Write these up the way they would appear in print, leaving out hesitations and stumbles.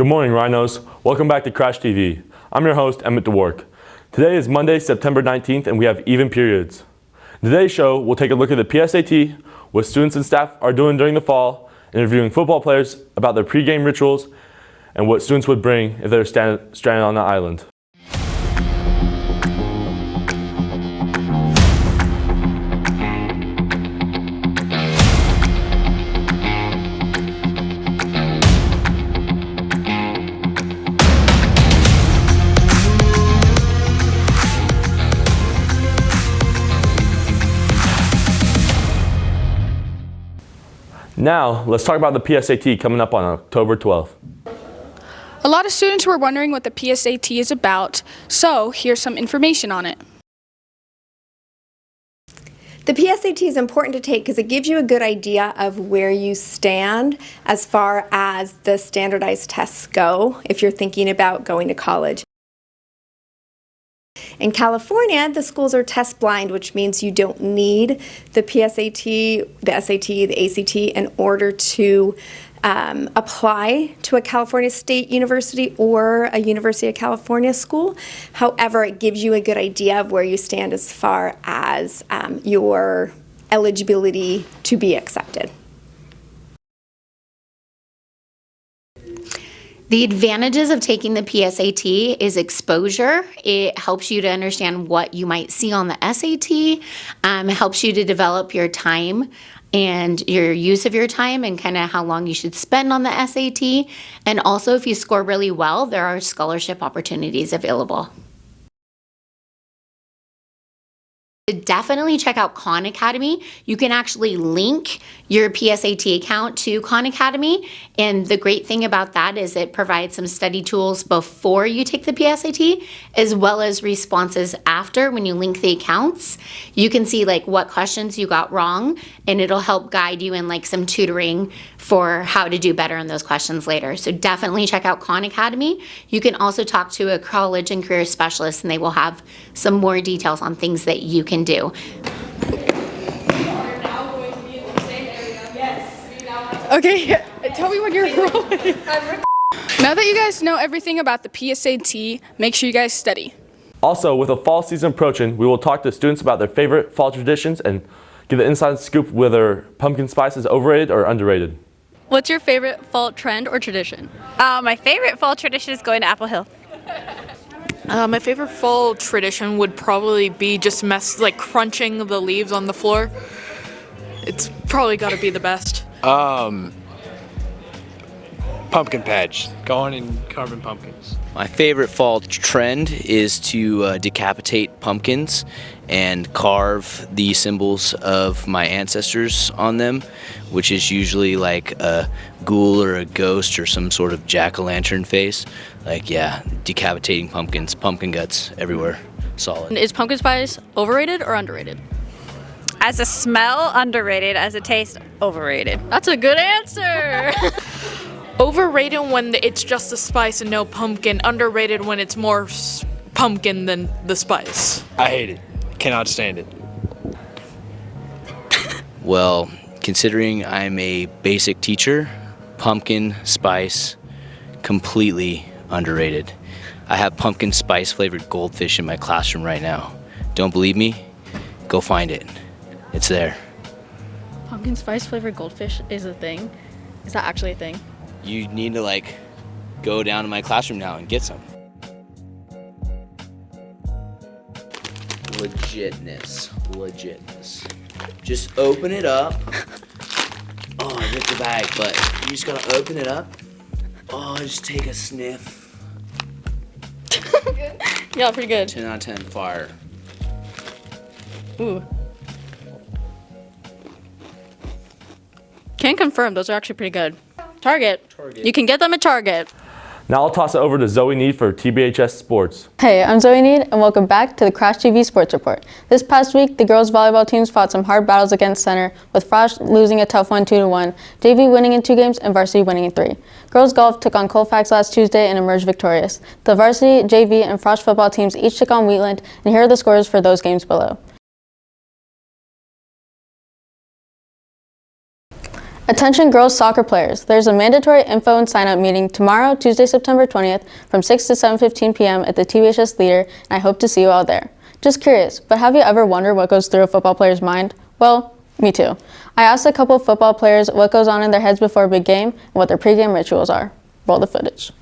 Good morning, Rhinos. Welcome back to Crash TV. I'm your host, Emmett DeWark. Today is Monday, September 19th, and we have even periods. In today's show, we'll take a look at the PSAT, what students and staff are doing during the fall, interviewing football players about their pregame rituals, and what students would bring if they're stranded on an island. Now, let's talk about the PSAT coming up on October 12th. A lot of students were wondering what the PSAT is about, so here's some information on it. The PSAT is important to take because it gives you a good idea of where you stand as far as the standardized tests go if you're thinking about going to college. In California, the schools are test blind, which means you don't need the PSAT, the SAT, the ACT in order to apply to a California State University or a University of California school. However, it gives you a good idea of where you stand as far as your eligibility to be accepted. The advantages of taking the PSAT is exposure. It helps you to understand what you might see on the SAT, helps you to develop your time and your use of your time and kind of how long you should spend on the SAT. And also, if you score really well, there are scholarship opportunities available. Definitely check out Khan Academy. You can actually link your PSAT account to Khan Academy, and the great thing about that is it provides some study tools before you take the PSAT as well as responses after. When you link the accounts, you can see like what questions you got wrong, and it'll help guide you in like some tutoring for how to do better in those questions later. So definitely check out Khan Academy. You can also talk to a college and career specialist, and they will have some more details on things that you can do. Okay, tell me when you're rolling. Now that you guys know everything about the PSAT, make sure you guys study. Also, with the fall season approaching, we will talk to students about their favorite fall traditions and give the inside scoop whether pumpkin spice is overrated or underrated. What's your favorite fall trend or tradition? My favorite fall tradition is going to Apple Hill. My favorite fall tradition would probably be just crunching the leaves on the floor. It's probably got to be the best. Pumpkin patch. Going and carving pumpkins. My favorite fall trend is to decapitate pumpkins and carve the symbols of my ancestors on them, which is usually like a ghoul or a ghost or some sort of jack-o'-lantern face. Decapitating pumpkins, pumpkin guts everywhere, solid. Is pumpkin spice overrated or underrated? As a smell, underrated. As a taste, overrated. That's a good answer. Overrated when it's just the spice and no pumpkin. Underrated when it's more pumpkin than the spice. I hate it. Cannot stand it. Well, considering I'm a basic teacher, pumpkin spice, completely underrated. I have pumpkin spice flavored goldfish in my classroom right now. Don't believe me? Go find it. It's there. Pumpkin spice flavored goldfish is a thing? Is that actually a thing? You need to go down to my classroom now and get some. Legitness. Just open it up. Oh, I ripped the bag, but you just gotta open it up. Oh, just take a sniff. Yeah, pretty good. 10 out of 10, fire. Ooh. Can confirm, those are actually pretty good. Target. You can get them at Target. Now I'll toss it over to Zoe Need for TBHS Sports. Hey, I'm Zoe Need, and welcome back to the Crash TV Sports Report. This past week, the girls' volleyball teams fought some hard battles against Center, with Frosh losing a tough one 2-1, JV winning in 2 games, and varsity winning in 3. Girls golf took on Colfax last Tuesday and emerged victorious. The varsity, JV, and Frosh football teams each took on Wheatland, and here are the scores for those games below. Attention girls soccer players, there's a mandatory info and sign-up meeting tomorrow, Tuesday, September 20th, from 6 to 7:15 p.m. at the TVHS Theater, and I hope to see you all there. Just curious, but have you ever wondered what goes through a football player's mind? Well, me too. I asked a couple of football players what goes on in their heads before a big game and what their pregame rituals are. Roll the footage.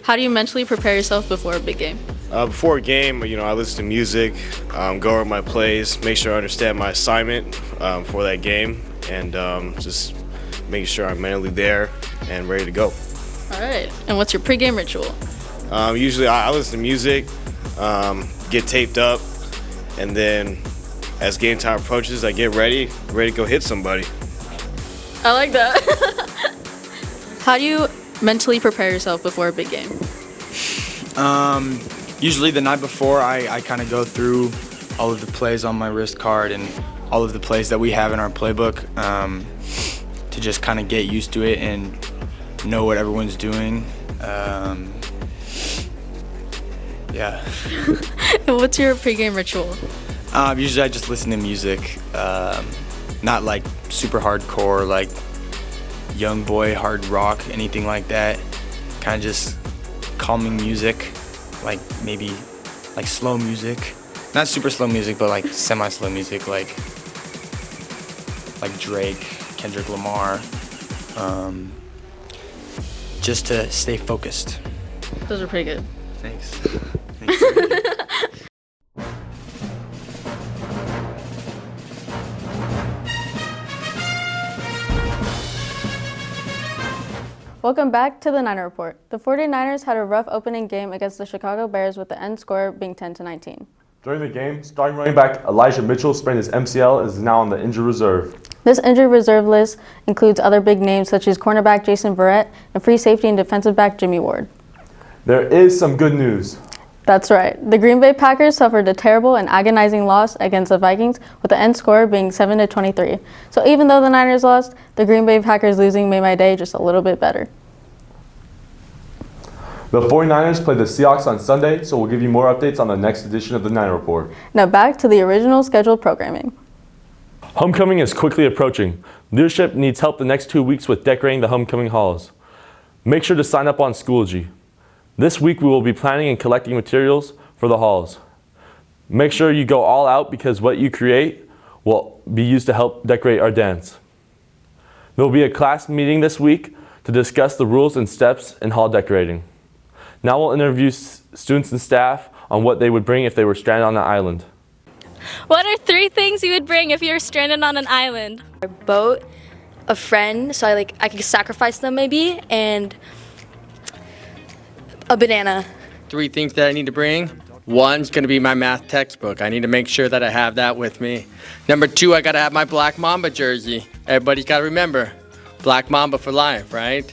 How do you mentally prepare yourself before a big game? Before a game, I listen to music, go over my plays, make sure I understand my assignment for that game, and just making sure I'm mentally there and ready to go. All right. And what's your pregame ritual? Usually I listen to music, get taped up, and then as game time approaches, I get ready to go hit somebody. I like that. How do you mentally prepare yourself before a big game? Usually the night before, I kind of go through all of the plays on my wrist card and all of the plays that we have in our playbook to just kind of get used to it and know what everyone's doing. Yeah. And what's your pregame ritual? Usually I just listen to music, not like super hardcore, like young boy hard rock, anything like that. Kind of just calming music, like maybe like slow music. Not super slow music, but like semi-slow music, like Drake, Kendrick Lamar, just to stay focused. Those are pretty good. Thanks. Welcome back to the Niner Report. The 49ers had a rough opening game against the Chicago Bears with the end score being 10-19. During the game, starting running back Elijah Mitchell sprained his MCL and is now on the injured reserve. This injured reserve list includes other big names such as cornerback Jason Verrett and free safety and defensive back Jimmy Ward. There is some good news. That's right. The Green Bay Packers suffered a terrible and agonizing loss against the Vikings with the end score being 7-23. So even though the Niners lost, the Green Bay Packers losing made my day just a little bit better. The 49ers play the Seahawks on Sunday, so we'll give you more updates on the next edition of the Niner Report. Now back to the original scheduled programming. Homecoming is quickly approaching. Leadership needs help the next 2 weeks with decorating the homecoming halls. Make sure to sign up on Schoology. This week we will be planning and collecting materials for the halls. Make sure you go all out because what you create will be used to help decorate our dance. There will be a class meeting this week to discuss the rules and steps in hall decorating. Now we'll interview students and staff on what they would bring if they were stranded on an island. What are 3 things you would bring if you were stranded on an island? A boat, a friend, so I could sacrifice them maybe, and a banana. 3 things that I need to bring. One's gonna be my math textbook. I need to make sure that I have that with me. Number 2, I gotta have my Black Mamba jersey. Everybody's gotta remember, Black Mamba for life, right?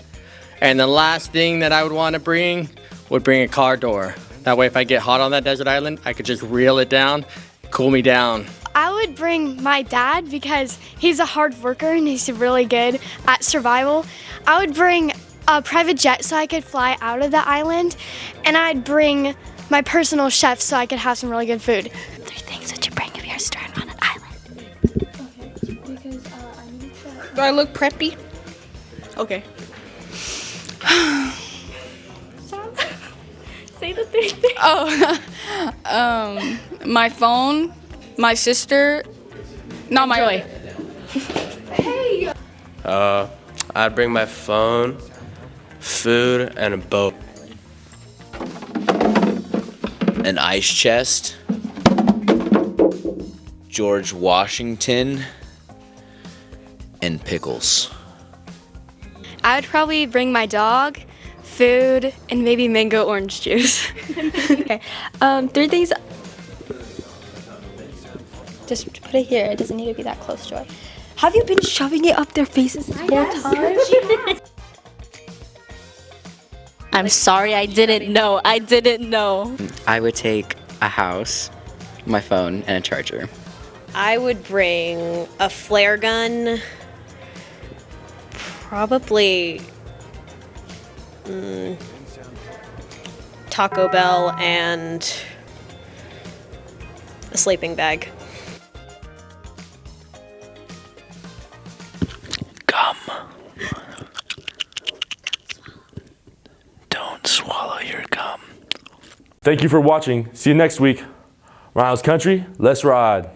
And the last thing that I would wanna bring would bring a car door. That way if I get hot on that desert island, I could just reel it down, cool me down. I would bring my dad because he's a hard worker and he's really good at survival. I would bring a private jet so I could fly out of the island, and I'd bring my personal chef so I could have some really good food. 3 things that you bring if you're stranded on an island. Do I look preppy? Okay. Say the 3 things. My phone, my sister, not my Enjoy. Hey. I'd bring my phone, food, and a boat. An ice chest, George Washington, and pickles. I would probably bring my dog, food, and maybe mango orange juice. Okay. 3 things. Just put it here. It doesn't need to be that close, Joy. Have you been shoving it up their faces this whole time? I'm sorry, I didn't know. I would take a house, my phone, and a charger. I would bring a flare gun, probably Taco Bell, and a sleeping bag. Gum. swallow your gum. Thank you for watching. See you next week. Miles Country, let's ride.